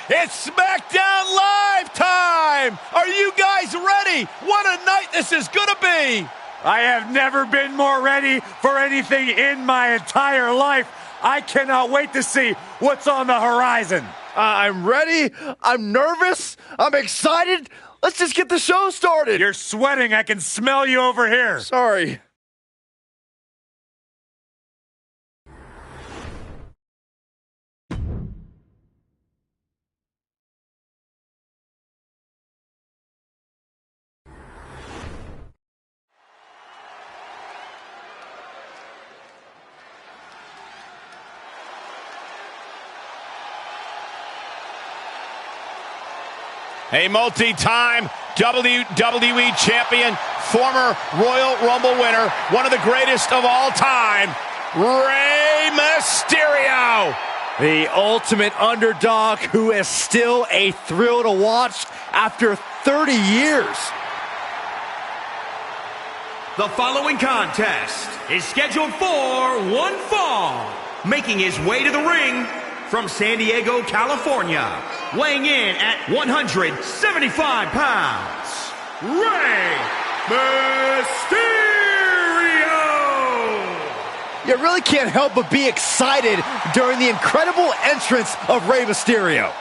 It's Smackdown Live time! Are you guys ready? What a night this is gonna be! I have never been more ready for anything in my entire life. I cannot wait to see what's on the horizon. I'm ready. I'm nervous. I'm excited. Let's just get the show started. You're sweating. I can smell you over here. Sorry. A multi-time WWE champion, former Royal Rumble winner, one of the greatest of all time, Rey Mysterio. The ultimate underdog who is still a thrill to watch after 30 years. The following contest is scheduled for one fall. Making his way to the ring from San Diego, California, weighing in at 175 pounds, Rey Mysterio! You really can't help but be excited during the incredible entrance of Rey Mysterio.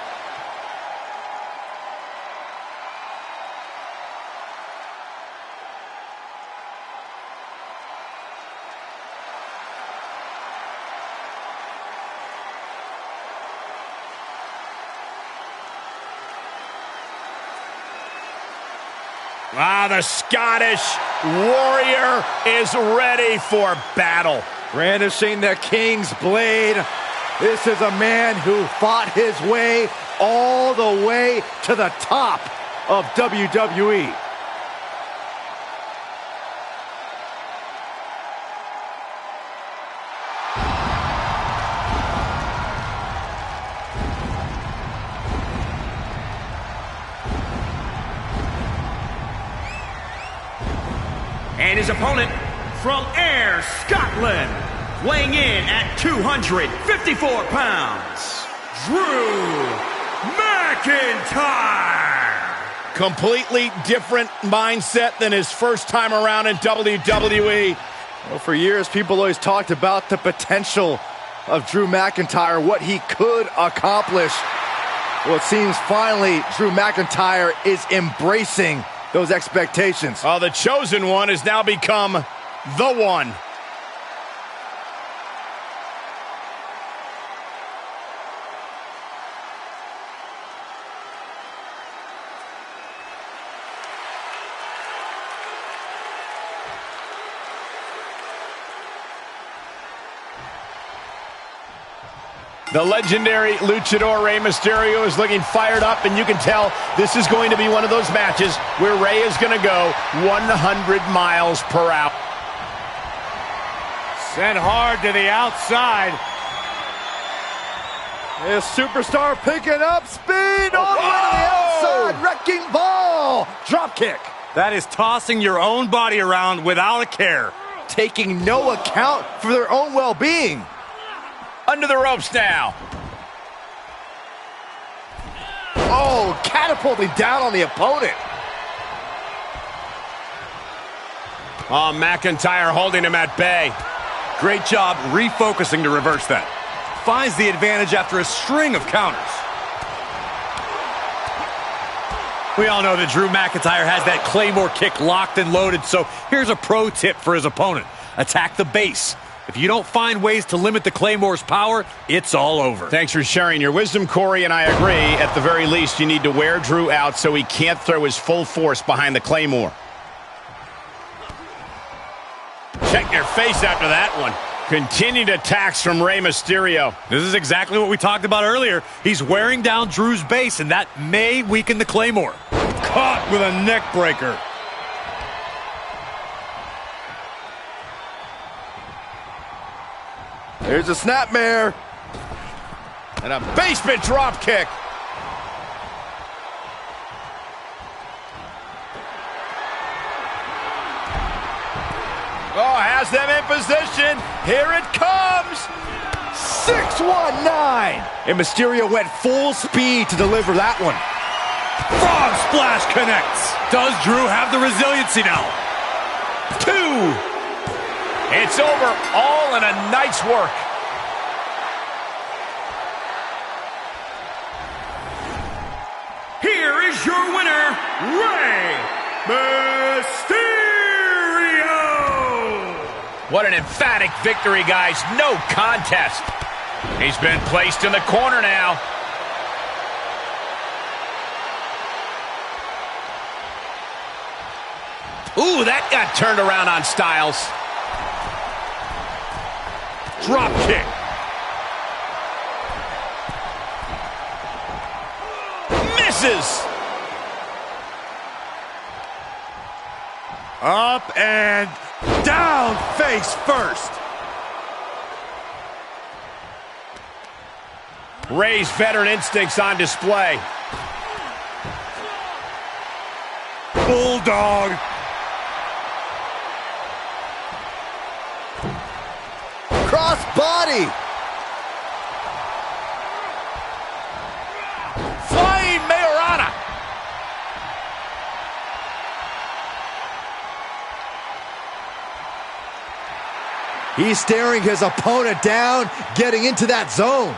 Ah, the Scottish Warrior is ready for battle. Brandishing the King's blade. This is a man who fought his way all the way to the top of WWE. And his opponent from Ayr, Scotland, weighing in at 254 pounds, Drew McIntyre. Completely different mindset than his first time around in WWE. Well, for years, people always talked about the potential of Drew McIntyre, what he could accomplish. Well, it seems finally Drew McIntyre is embracing those expectations. Oh, the chosen one has now become the one. The legendary luchador Rey Mysterio is looking fired up, and you can tell this is going to be one of those matches where Rey is going to go 100 miles per hour. Sent hard to the outside. This superstar picking up speed all the way to the outside. Wrecking ball. Drop kick. That is tossing your own body around without a care. Taking no account for their own well-being. Under the ropes now. Oh, catapulting down on the opponent. Oh, McIntyre holding him at bay. Great job refocusing to reverse that. Finds the advantage after a string of counters. We all know that Drew McIntyre has that Claymore kick locked and loaded, so here's a pro tip for his opponent. Attack the base. If you don't find ways to limit the Claymore's power, it's all over. Thanks for sharing your wisdom, Corey, and I agree. At the very least, you need to wear Drew out so he can't throw his full force behind the Claymore. Check your face after that one. Continued attacks from Rey Mysterio. This is exactly what we talked about earlier. He's wearing down Drew's base, and that may weaken the Claymore. Caught with a neck breaker. There's a snapmare. And a basement drop kick. Oh, has them in position. Here it comes. 619! And Mysterio went full speed to deliver that one. Frog splash connects. Does Drew have the resiliency now? 2. It's over, all in a night's work. Here is your winner, Rey Mysterio! What an emphatic victory, guys. No contest. He's been placed in the corner now. Ooh, that got turned around on Styles. Drop kick. Misses. Up and down face first. Rey's veteran instincts on display. Bulldog. Cross body. Flying Majorana. He's staring his opponent down, getting into that zone.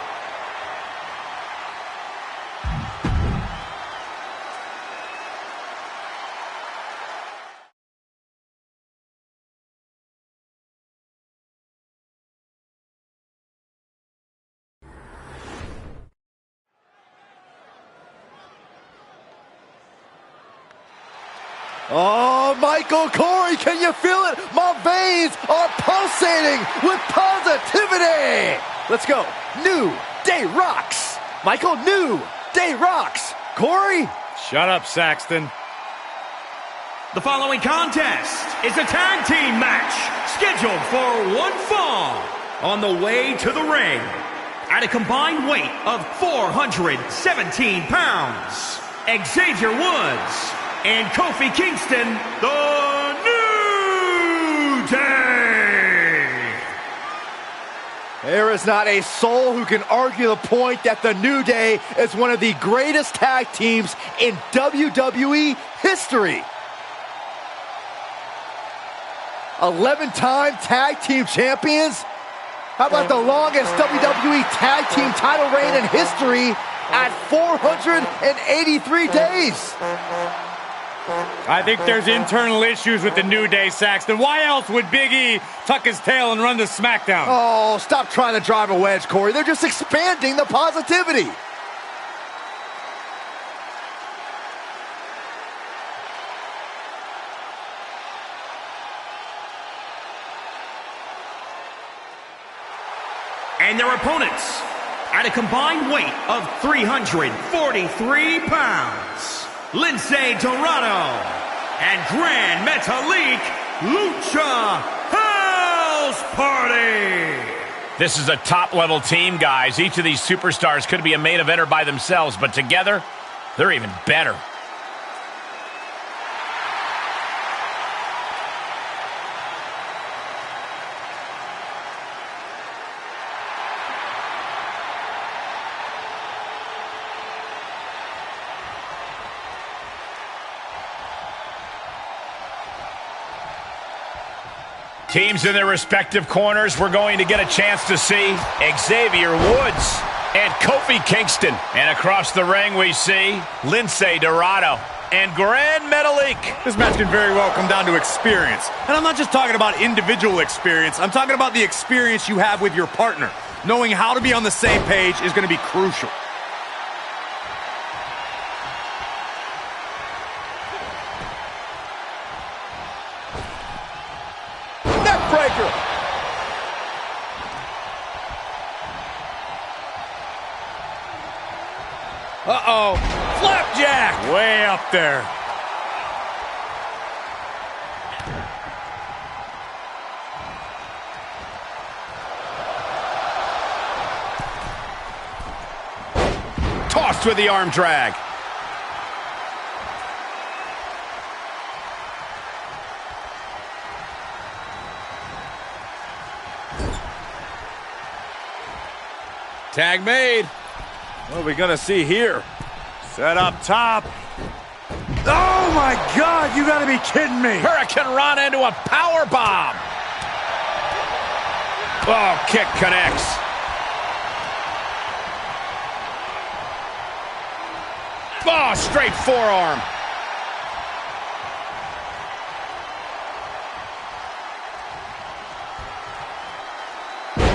Oh, Michael Corey, can you feel it? My veins are pulsating with positivity. Let's go. New Day rocks. Michael, New Day rocks. Corey? Shut up, Saxton. The following contest is a tag team match scheduled for one fall. On the way to the ring, at a combined weight of 417 pounds, Xavier Woods and Kofi Kingston, the New Day. There is not a soul who can argue the point that the New Day is one of the greatest tag teams in WWE history. 11-time tag team champions. How about the longest WWE tag team title reign in history at 483 days? I think there's internal issues with the New Day, Saxton. Why else would Big E tuck his tail and run to SmackDown? Oh, stop trying to drive a wedge, Corey. They're just expanding the positivity. And their opponents, at a combined weight of 343 pounds, Lince Dorado and Grand Metalik Lucha House Party. This is a top-level team, guys. Each of these superstars could be a main eventer by themselves, but together, they're even better. Teams in their respective corners, we're going to get a chance to see Xavier Woods and Kofi Kingston. And across the ring we see Lince Dorado and Grand Metalik. This match can very well come down to experience. And I'm not just talking about individual experience. I'm talking about the experience you have with your partner. Knowing how to be on the same page is going to be crucial. Neckbreaker. Uh-oh. Flapjack! Way up there. Tossed with the arm drag. Tag made. What are we gonna see here? Set up top. Oh my God, you gotta be kidding me. Hurricane Rana into a power bomb. Oh, kick connects. Oh, straight forearm.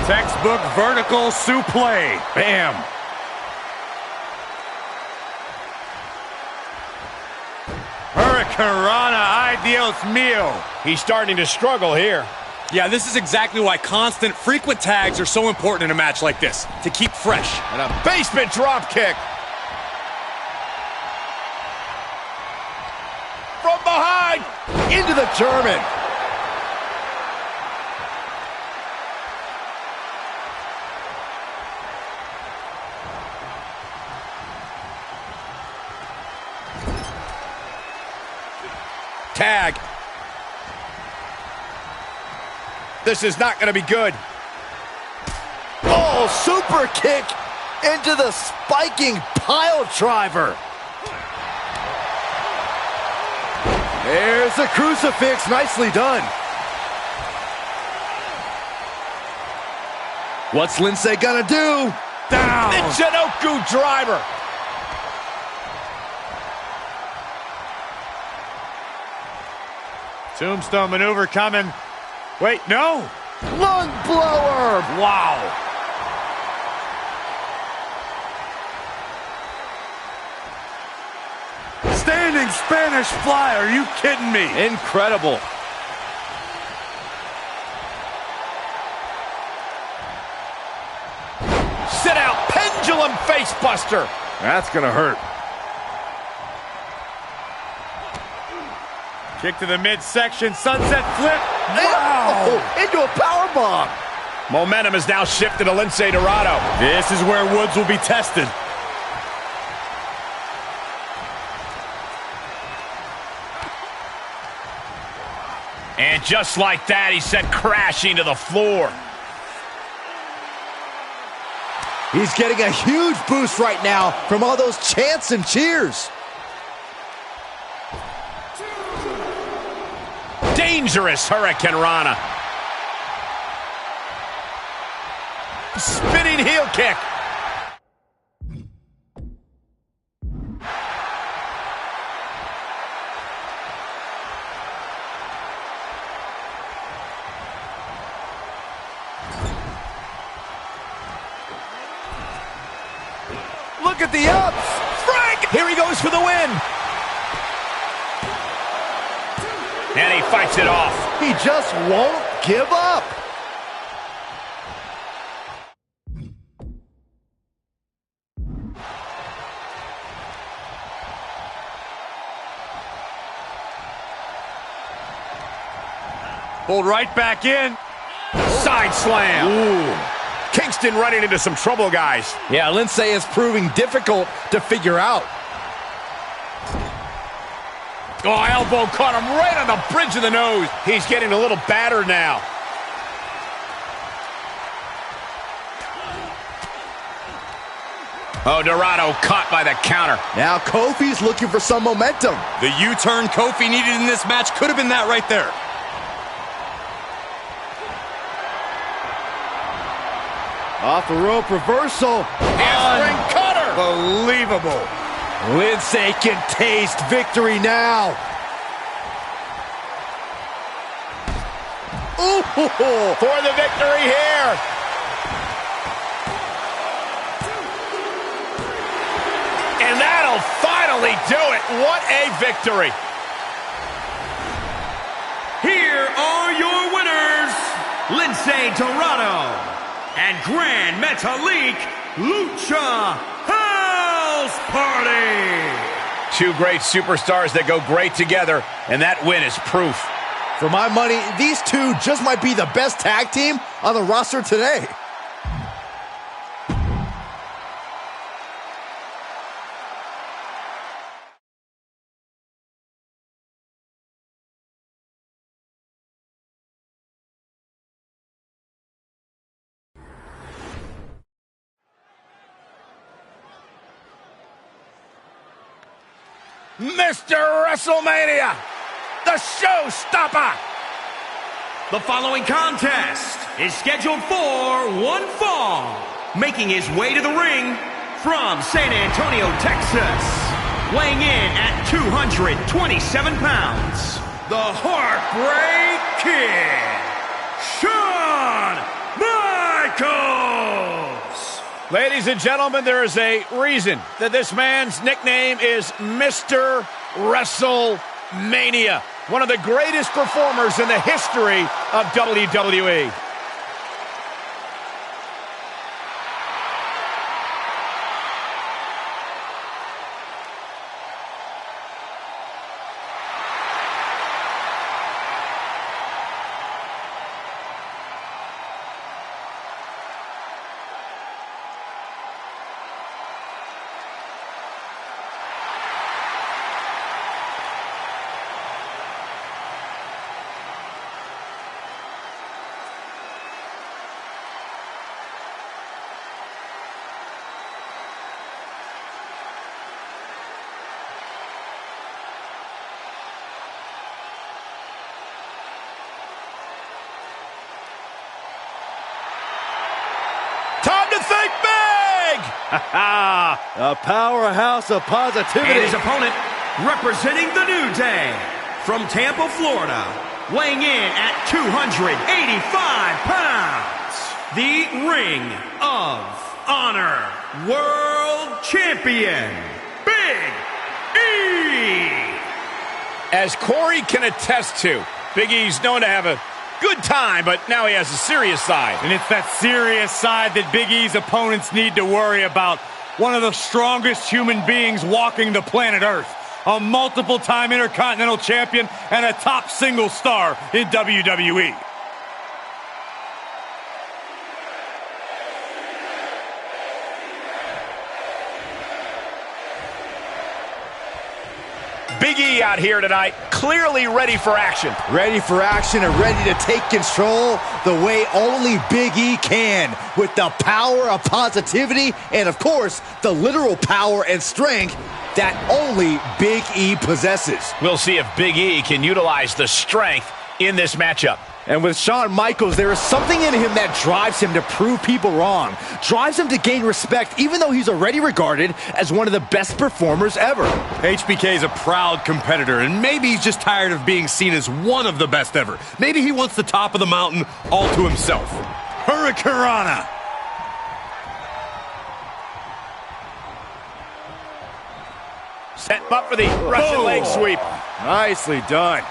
Textbook vertical suplex. Bam. Hurricane Rana, ay Dios mío. He's starting to struggle here. Yeah, this is exactly why constant, frequent tags are so important in a match like this, to keep fresh. And a basement drop kick. From behind. Into the German. Tag. This is not going to be good. Oh, super kick into the spiking pile driver. There's a crucifix. Nicely done. What's Lindsay gonna do? Down. The Chinoku driver. Tombstone maneuver coming. Wait, no. Lung blower. Wow. Standing Spanish fly. Are you kidding me? Incredible. Sit out. Pendulum face buster. That's gonna hurt. Kick to the midsection, sunset flip. Wow! Oh, into a powerbomb. Momentum is now shifted to Lindsay Dorado. This is where Woods will be tested. And just like that, he sent crashing to the floor. He's getting a huge boost right now from all those chants and cheers. Dangerous Hurricane Rana. Spinning heel kick. Look at the ups. Frank! Here he goes for the win. And he fights it off. He just won't give up. Pulled right back in. Side slam. Ooh. Kingston running into some trouble, guys. Yeah, Lindsay is proving difficult to figure out. Oh, elbow caught him right on the bridge of the nose. He's getting a little battered now. Oh, Dorado caught by the counter. Now Kofi's looking for some momentum. The U-turn Kofi needed in this match could have been that right there. Off the rope reversal. Handspring cutter. Unbelievable. Lindsay can taste victory now. Ooh, For the victory here. And that'll finally do it. What a victory. Here are your winners, Lindsay Dorado and Grand Metalik Lucha House Party. Two great superstars that go great together, and that win is proof. For my money, these two just might be the best tag team on the roster today. Mr. WrestleMania, the showstopper. The following contest is scheduled for one fall. Making his way to the ring from San Antonio, Texas, weighing in at 227 pounds, the Heartbreak Kid, Shawn Michaels. Ladies and gentlemen, there is a reason that this man's nickname is Mr. WrestleMania. One of the greatest performers in the history of WWE. Time to think big! A powerhouse of positivity. And his opponent, representing the New Day, from Tampa, Florida, weighing in at 285 pounds, the Ring of Honor World Champion, Big E! As Corey can attest to, Big E's known to have a good time, but now he has a serious side. And it's that serious side that Big E's opponents need to worry about. One of the strongest human beings walking the planet Earth. A multiple-time Intercontinental Champion and a top single star in WWE. Big E out here tonight, clearly ready for action. Ready for action and ready to take control the way only Big E can, with the power of positivity and, of course, the literal power and strength that only Big E possesses. We'll see if Big E can utilize the strength in this matchup. And with Shawn Michaels, there is something in him that drives him to prove people wrong, drives him to gain respect, even though he's already regarded as one of the best performers ever. HBK is a proud competitor, and maybe he's just tired of being seen as one of the best ever. Maybe he wants the top of the mountain all to himself. Hurricanrana. Set up for the Russian leg sweep. Nicely done.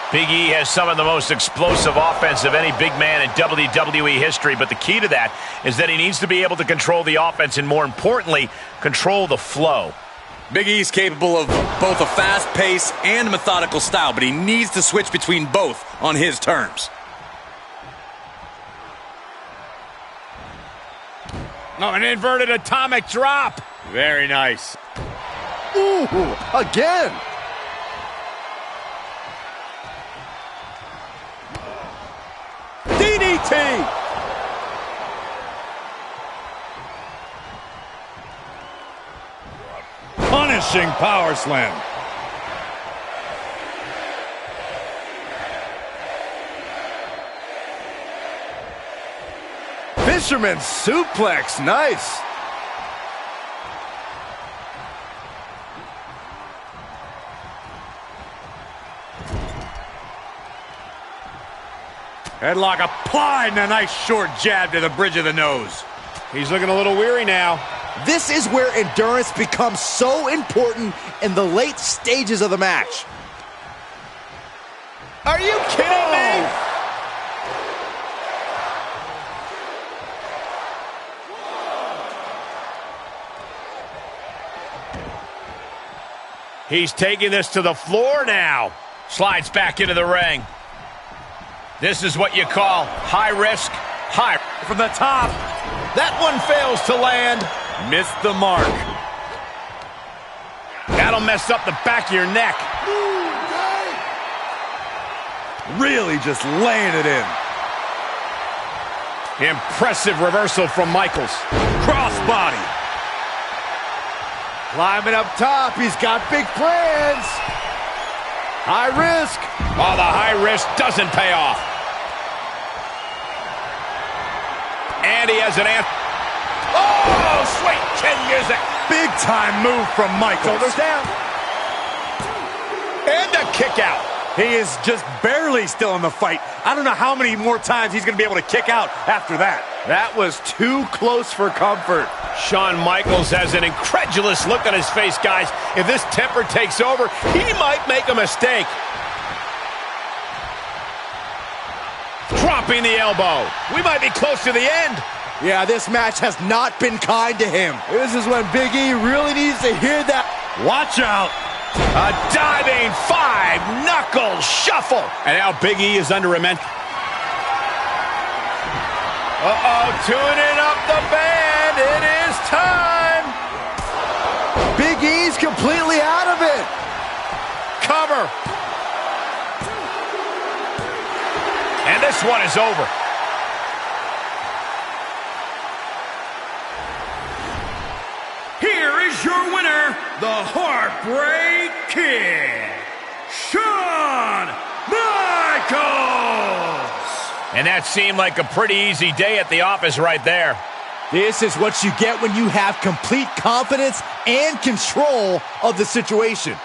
Big E has some of the most explosive offense of any big man in WWE history, but the key to that is that he needs to be able to control the offense and, more importantly, control the flow. Big E's capable of both a fast pace and methodical style, but he needs to switch between both on his terms. Oh, an inverted atomic drop. Very nice. Ooh, again. DDT! Punishing power slam. Fisherman suplex, nice. Headlock applied and a nice short jab to the bridge of the nose. He's looking a little weary now. This is where endurance becomes so important in the late stages of the match. Are you kidding me? He's taking this to the floor now. Slides back into the ring. This is what you call high risk, high. From the top. That one fails to land. Missed the mark. That'll mess up the back of your neck. Really just laying it in. Impressive reversal from Michaels. Crossbody. Climbing up top, he's got big plans. High risk. Oh, the high risk doesn't pay off. And he has an answer. Oh, sweet chin music. Big time move from Michaels. Shoulders down. And a kick out. He is just barely still in the fight. I don't know how many more times he's going to be able to kick out after that. That was too close for comfort. Shawn Michaels has an incredulous look on his face, guys. If this temper takes over, he might make a mistake. Dropping the elbow. We might be close to the end. Yeah, this match has not been kind to him. This is when Big E really needs to hear that. Watch out. A diving five-knuckle shuffle. And now Big E is under immense. Uh-oh, tuning up the band. It is time. Big E's completely out of it. Cover. And this one is over. Here is your winner, the Heartbreak Kid, Shawn Michaels. And that seemed like a pretty easy day at the office right there. This is what you get when you have complete confidence and control of the situation.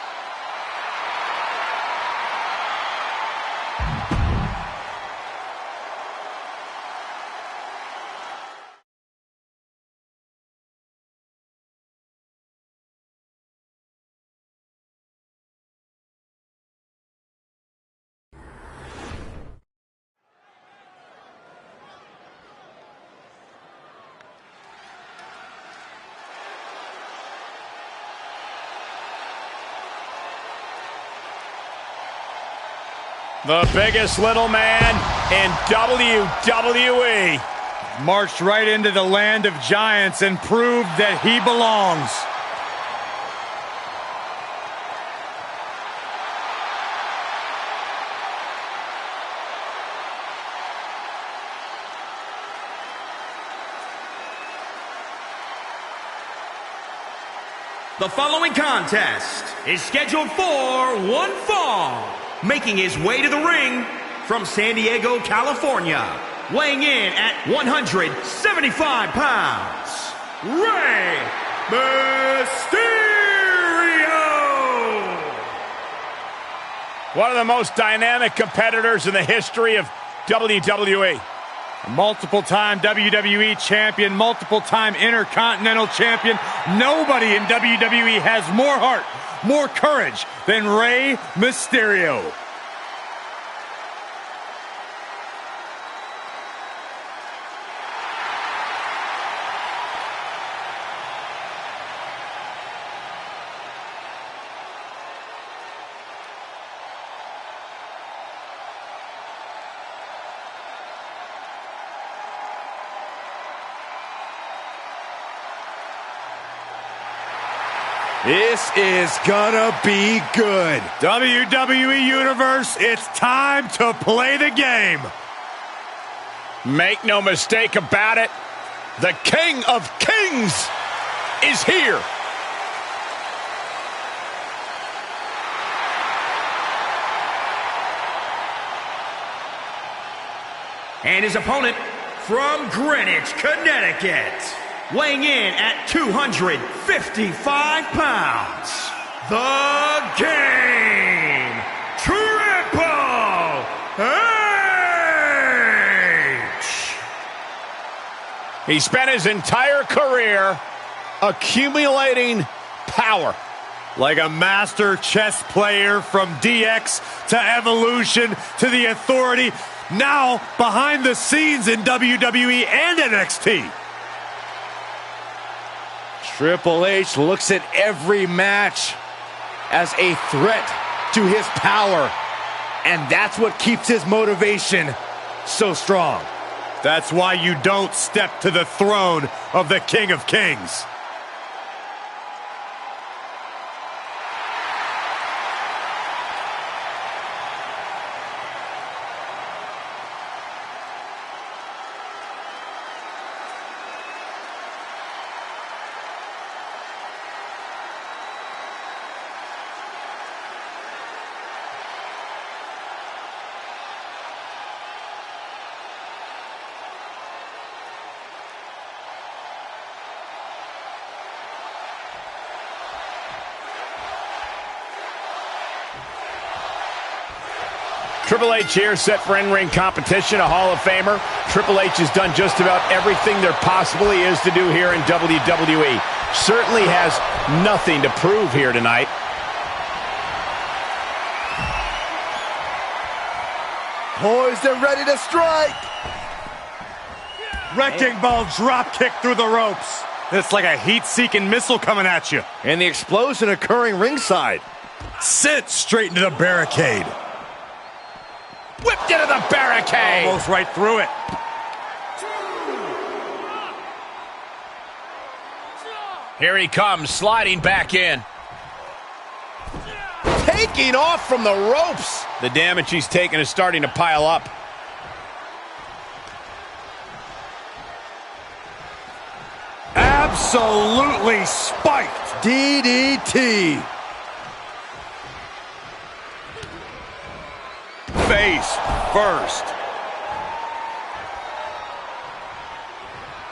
The biggest little man in WWE. Marched right into the land of giants and proved that he belongs. The following contest is scheduled for one fall. Making his way to the ring from San Diego, California, weighing in at 175 pounds, Rey Mysterio! One of the most dynamic competitors in the history of WWE. A multiple-time WWE champion, multiple-time Intercontinental champion. Nobody in WWE has more heart, more courage than Rey Mysterio. This is gonna be good. WWE Universe, it's time to play the game. Make no mistake about it, the King of Kings is here. And his opponent from Greenwich, Connecticut, weighing in at 255 pounds, the Game, Triple H. He spent his entire career accumulating power. Like a master chess player from DX to Evolution to the Authority, now behind the scenes in WWE and NXT. Triple H looks at every match as a threat to his power, and that's what keeps his motivation so strong. That's why you don't step to the throne of the King of Kings. Triple H here, set for in-ring competition, a Hall of Famer. Triple H has done just about everything there possibly is to do here in WWE. Certainly has nothing to prove here tonight. Poised and ready to strike. Wrecking ball drop kick through the ropes. It's like a heat-seeking missile coming at you. And the explosion occurring ringside. Sent straight into the barricade. Whipped into the barricade. Almost right through it. Here he comes, sliding back in. Taking off from the ropes. The damage he's taken is starting to pile up. Absolutely spiked. DDT. Face first.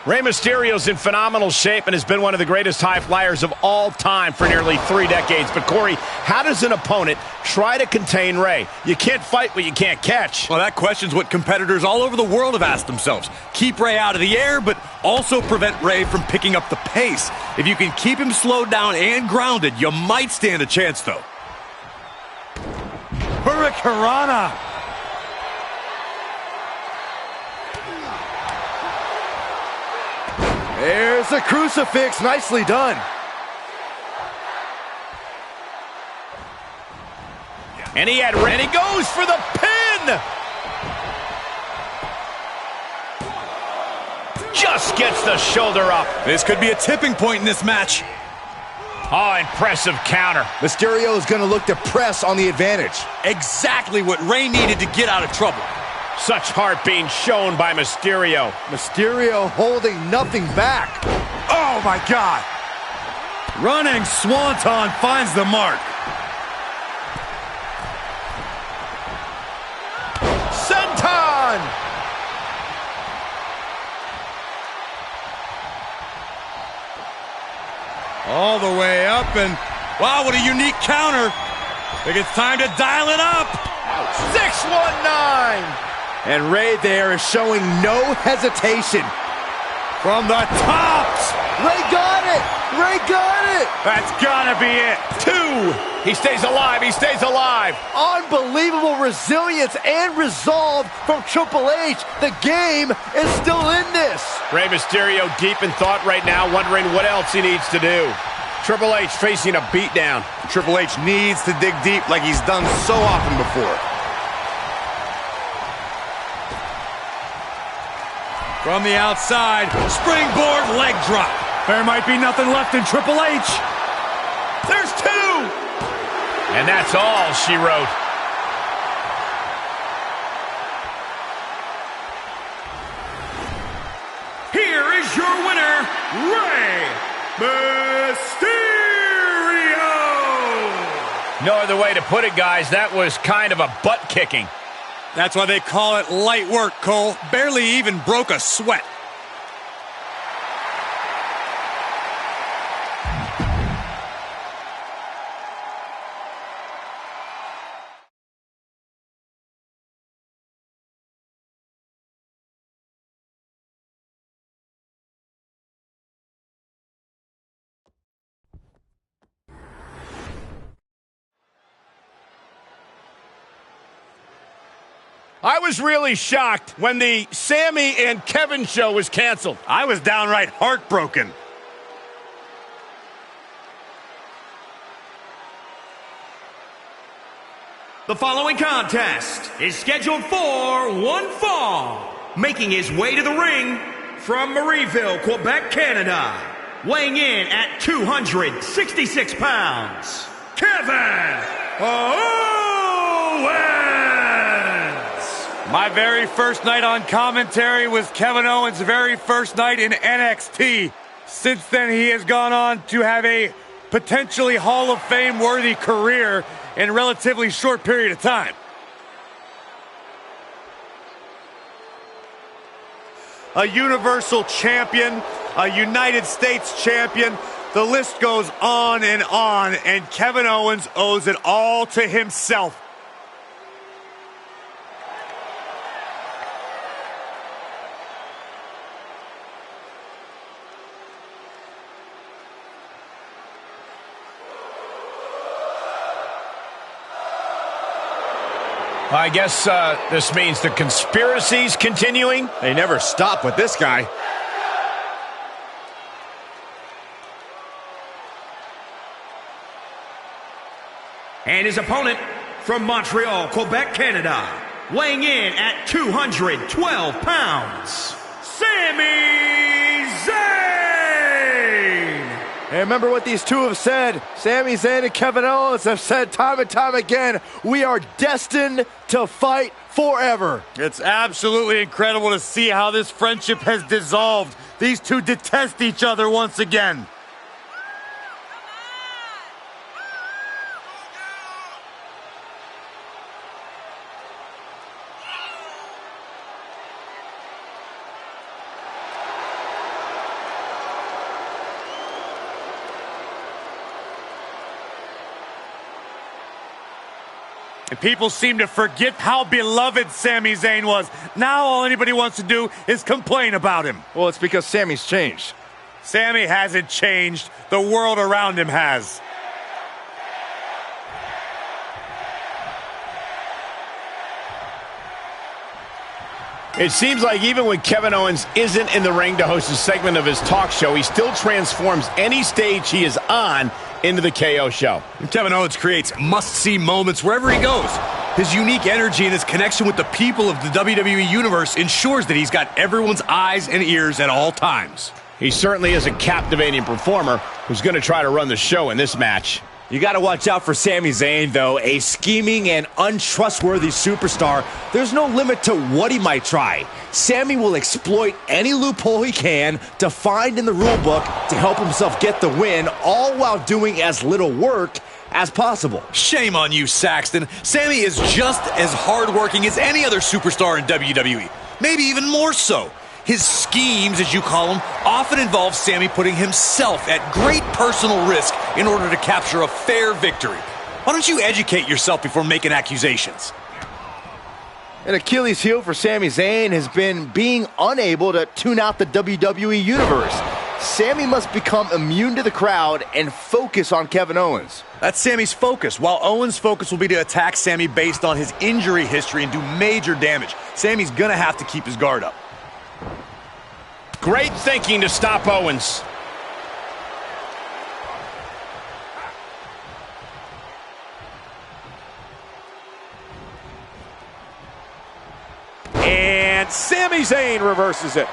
Rey Mysterio's in phenomenal shape and has been one of the greatest high flyers of all time for nearly 3 decades. But Corey, how does an opponent try to contain Rey? You can't fight what you can't catch. Well, that question's what competitors all over the world have asked themselves. Keep Rey out of the air, but also prevent Rey from picking up the pace. If you can keep him slowed down and grounded, you might stand a chance, though. Hurricanrana. There's the crucifix, nicely done. And he goes for the pin. Just gets the shoulder up. This could be a tipping point in this match. Oh, impressive counter. Mysterio is going to look to press on the advantage. Exactly what Rey needed to get out of trouble. Such heart being shown by Mysterio. Mysterio holding nothing back. Oh, my God. Running Swanton finds the mark. Senton! All the way up, and wow, what a unique counter. I think it's time to dial it up. 619! And Rey there is showing no hesitation. From the tops. Rey got it! Rey got it! That's gotta be it. 2. He stays alive. He stays alive. Unbelievable resilience and resolve from Triple H. The game is still in this. Rey Mysterio deep in thought right now, wondering what else he needs to do. Triple H facing a beatdown. Triple H needs to dig deep like he's done so often before. From the outside, springboard leg drop. There might be nothing left in Triple H. There's 2! And that's all she wrote. Here is your winner, Rey Mysterio! No other way to put it, guys. That was kind of a butt kicking. That's why they call it light work, Cole. Barely even broke a sweat. I was really shocked when the Sammy and Kevin show was canceled. I was downright heartbroken. The following contest is scheduled for one fall. Making his way to the ring from Marieville, Quebec, Canada. Weighing in at 266 pounds, Kevin Owens! My very first night on commentary was Kevin Owens' very first night in NXT. Since then, he has gone on to have a potentially Hall of Fame-worthy career in a relatively short period of time. A Universal Champion, a United States Champion, the list goes on, and Kevin Owens owes it all to himself. I guess this means the conspiracy's continuing. They never stop with this guy. And his opponent from Montreal, Quebec, Canada, weighing in at 212 pounds, Sami Zayn! And remember what these two have said. Sami Zayn and Kevin Owens have said time and time again, we are destined to fight forever. It's absolutely incredible to see how this friendship has dissolved. These two detest each other once again. And people seem to forget how beloved Sami Zayn was. Now all anybody wants to do is complain about him. Well, it's because Sami's changed. Sami hasn't changed. The world around him has. It seems like even when Kevin Owens isn't in the ring to host a segment of his talk show, he still transforms any stage he is on into the KO show. And Kevin Owens creates must-see moments wherever he goes. His unique energy and his connection with the people of the WWE Universe ensures that he's got everyone's eyes and ears at all times. He certainly is a captivating performer who's going to try to run the show in this match. You got to watch out for Sami Zayn, though. A scheming and untrustworthy superstar. There's no limit to what he might try. Sami will exploit any loophole he can to find in the rulebook to help himself get the win, all while doing as little work as possible. Shame on you, Saxton. Sami is just as hardworking as any other superstar in WWE. Maybe even more so. His schemes, as you call them, often involve Sami putting himself at great personal risk in order to capture a fair victory. Why don't you educate yourself before making accusations? An Achilles heel for Sami Zayn has been being unable to tune out the WWE Universe. Sami must become immune to the crowd and focus on Kevin Owens. That's Sami's focus, while Owens' focus will be to attack Sami based on his injury history and do major damage. Sami's gonna have to keep his guard up. Great thinking to stop Owens. And Sami Zayn reverses it.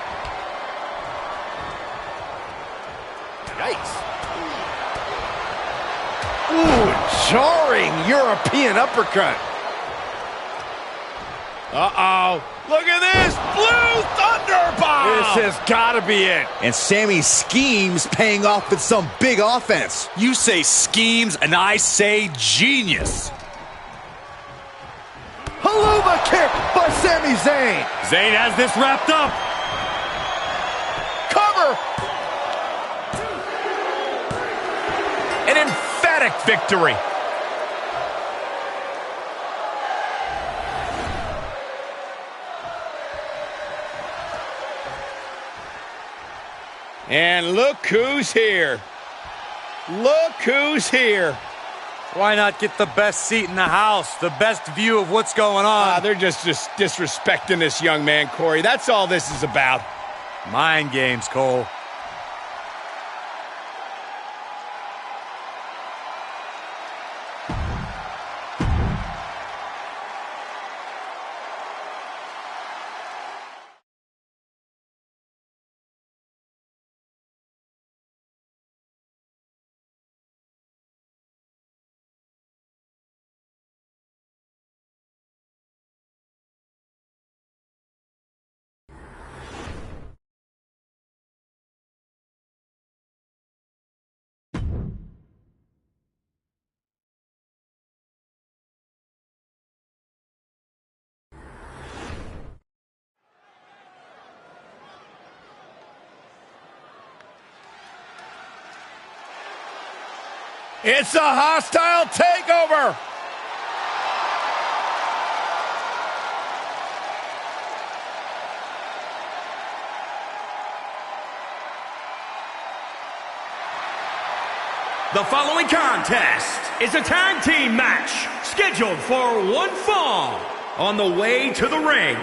Yikes. Ooh, jarring European uppercut. Uh-oh. Look at this. Blue Thunder Bomb. This has got to be it. And Sami's schemes paying off with some big offense. You say schemes, and I say genius. Haluva kick by Sami Zayn. Zayn has this wrapped up. Cover. An emphatic victory. And look who's here. Look who's here. Why not get the best seat in the house, the best view of what's going on? They're just disrespecting this young man, Corey. That's all this is about. Mind games, Cole. It's a hostile takeover. The following contest is a tag team match scheduled for one fall. on the way to the ring,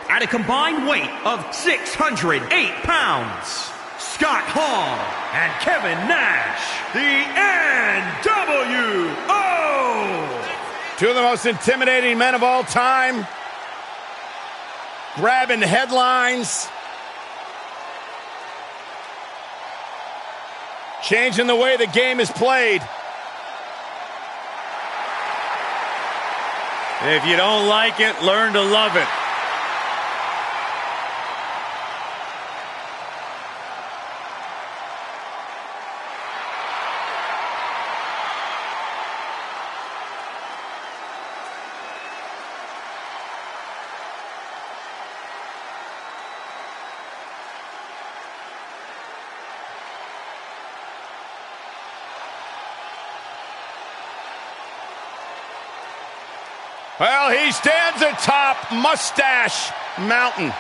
at a combined weight of 608 pounds, Scott Hall and Kevin Nash, the NWO! Two of the most intimidating men of all time, grabbing headlines, changing the way the game is played. If you don't like it, learn to love it. Well, he stands atop Mustache Mountain.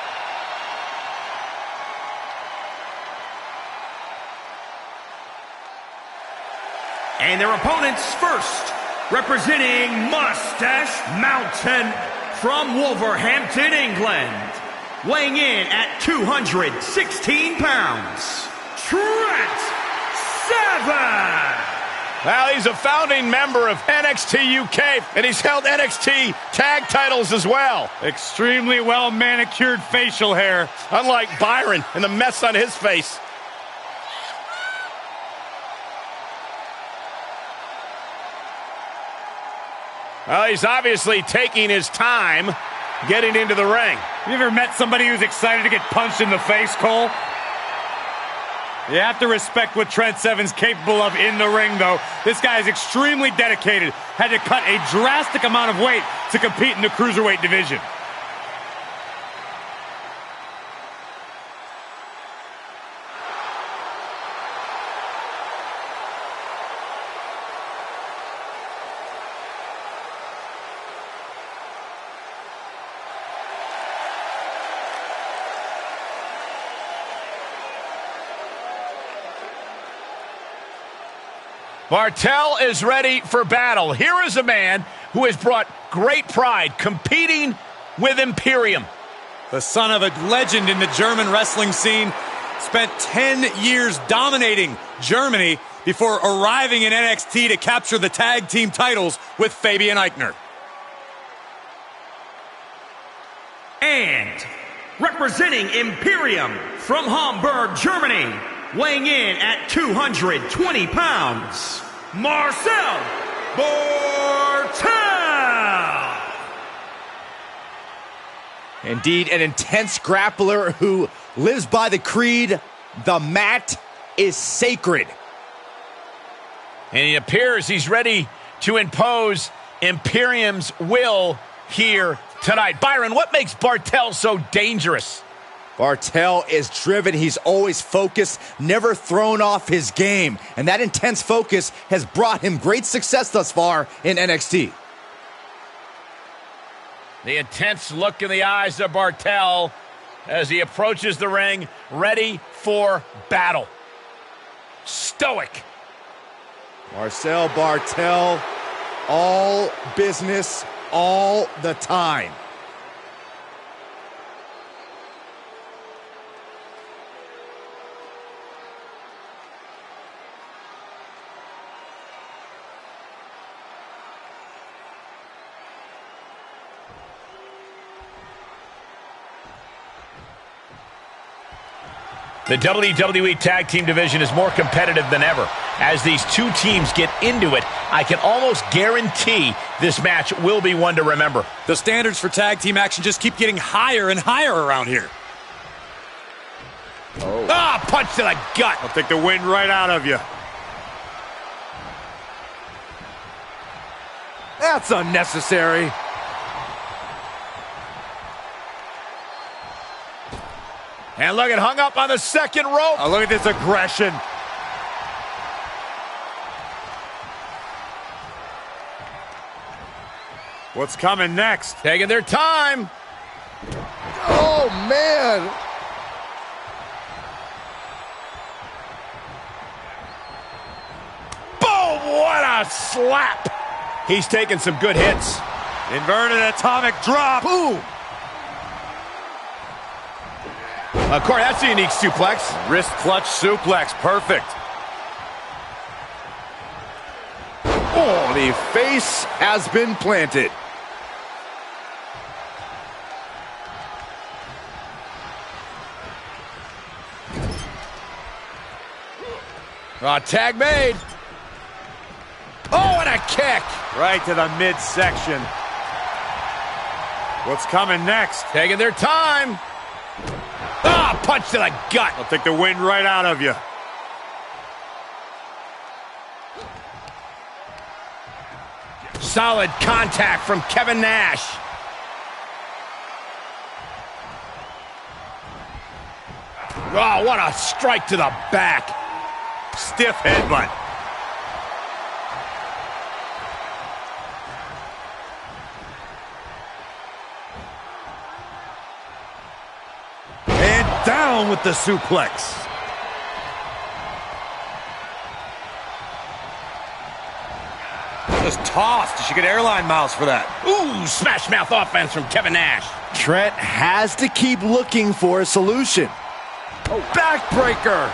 And their opponents first, representing Mustache Mountain from Wolverhampton, England, weighing in at 216 pounds, Trent Seven. Well, he's a founding member of NXT UK, and he's held NXT tag titles as well. Extremely well manicured facial hair. Unlike Byron and the mess on his face. Well, he's obviously taking his time getting into the ring. You ever met somebody who's excited to get punched in the face, Cole? You have to respect what Trent Seven's capable of in the ring, though. This guy is extremely dedicated. Had to cut a drastic amount of weight to compete in the cruiserweight division. Bartel is ready for battle. Here is a man who has brought great pride competing with Imperium. The son of a legend in the German wrestling scene, spent 10 years dominating Germany before arriving in NXT to capture the tag team titles with Fabian Eichner. And representing Imperium from Hamburg, Germany, weighing in at 220 pounds, Marcel Bartel. Indeed, an intense grappler who lives by the creed, the mat is sacred. And it appears he's ready to impose Imperium's will here tonight. Byron, what makes Bartel so dangerous? Bartel is driven. He's always focused, never thrown off his game. And that intense focus has brought him great success thus far in NXT. The intense look in the eyes of Bartel as he approaches the ring, ready for battle. Stoic. Marcel Bartel, all business, all the time. The WWE Tag Team division is more competitive than ever. As these two teams get into it, I can almost guarantee this match will be one to remember. The standards for tag team action just keep getting higher and higher around here. Oh. Ah, punch to the gut. I'll take the wind right out of you. That's unnecessary. And look at hung up on the second rope. Oh, look at this aggression. What's coming next? Taking their time. Oh, man. Boom, what a slap. He's taking some good hits. Inverted atomic drop. Boom! Corey, that's a unique suplex. Wrist clutch suplex, perfect. Oh, the face has been planted. Tag made. Oh, and a kick. Right to the midsection. What's coming next? Taking their time. Punch to the gut. I'll take the wind right out of you. Solid contact from Kevin Nash. Oh, what a strike to the back. Stiff headbutt. And down with the suplex. Just tossed. She get airline miles for that. Ooh, smash mouth offense from Kevin Nash. Trent has to keep looking for a solution. Oh, backbreaker.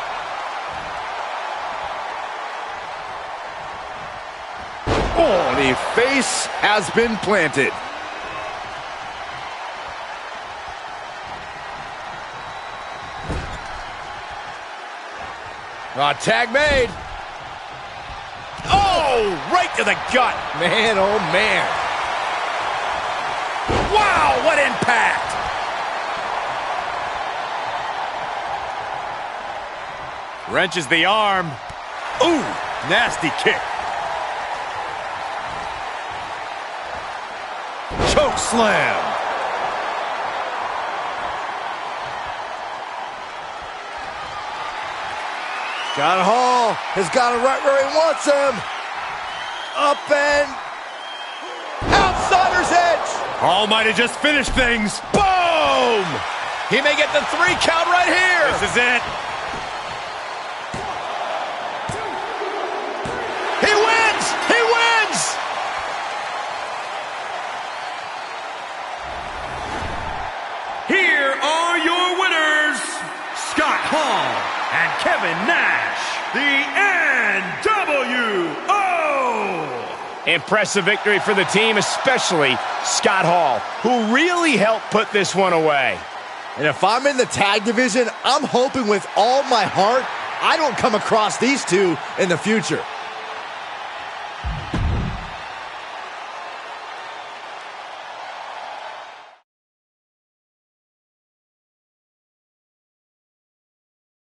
Oh, the face has been planted. Tag made. Oh, right to the gut. Man, oh man. Wow, what impact. Wrenches the arm. Ooh, nasty kick. Choke slam. Scott Hall has got him right where he wants him. Up and outsider's edge. Hall might have just finished things. Boom! He may get the 3 count right here. This is it. He wins! He wins! Here are your winners, Scott Hall and Kevin Nash, the NWO! Impressive victory for the team, especially Scott Hall, who really helped put this one away. And if I'm in the tag division, I'm hoping with all my heart I don't come across these two in the future.